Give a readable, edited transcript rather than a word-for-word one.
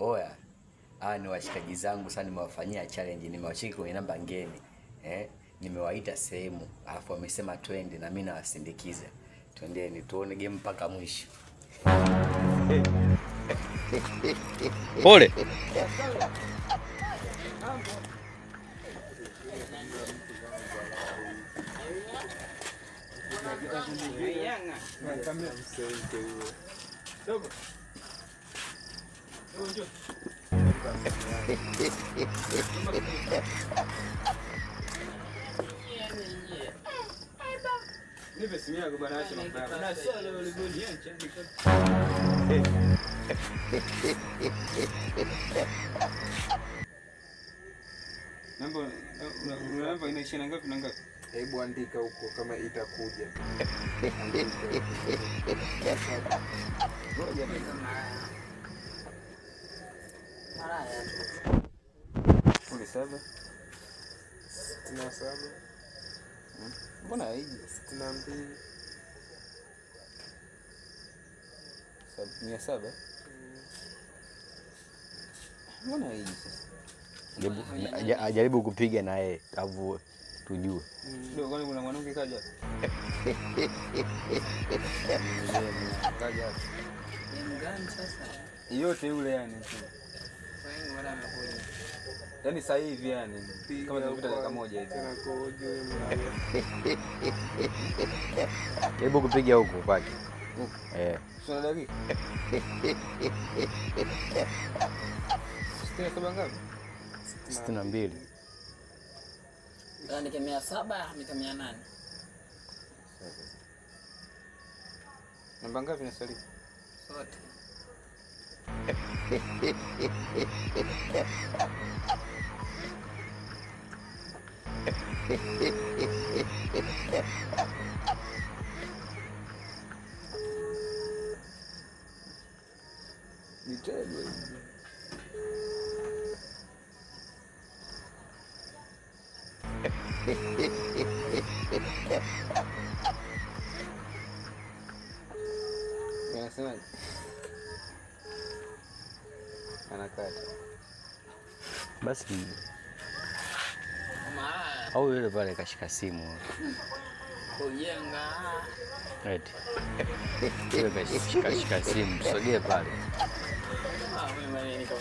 Oya, hawa ni washikaji zangu sana, nimewafanyia challenge, nimewacheki kwenye namba ngeni. Nimewaita sehemu, alafu wamesema twende na mimi nawasindikiza. Twendeni tuone game mpaka mwisho. Pole. Namba inaishia na ngapi na ngapi? Hebu andika huko kama itakuja. Kule 7. 67. Mbona haiji? 62. 700. Mbona haiji sasa? Ajaribu kupiga na yeye avue tujue. Ndio kwani kuna mwanamke kaja? Kaja. Ni gani sasa? Yote yule yani. Sasa mara amekuja. Yaani sasa hivi yani kama tunapita dakika moja hivi. Hebu kupiga huko kwake. Sio dakika. Sio sababu ngapi? 62. Andike 700 andike 800. Namba ngapi nasali? Sote. Nitego. Anasema anakata basi au yule pale kashika simu kujenga eti yule kashika simu, sogea pale. Mimi niko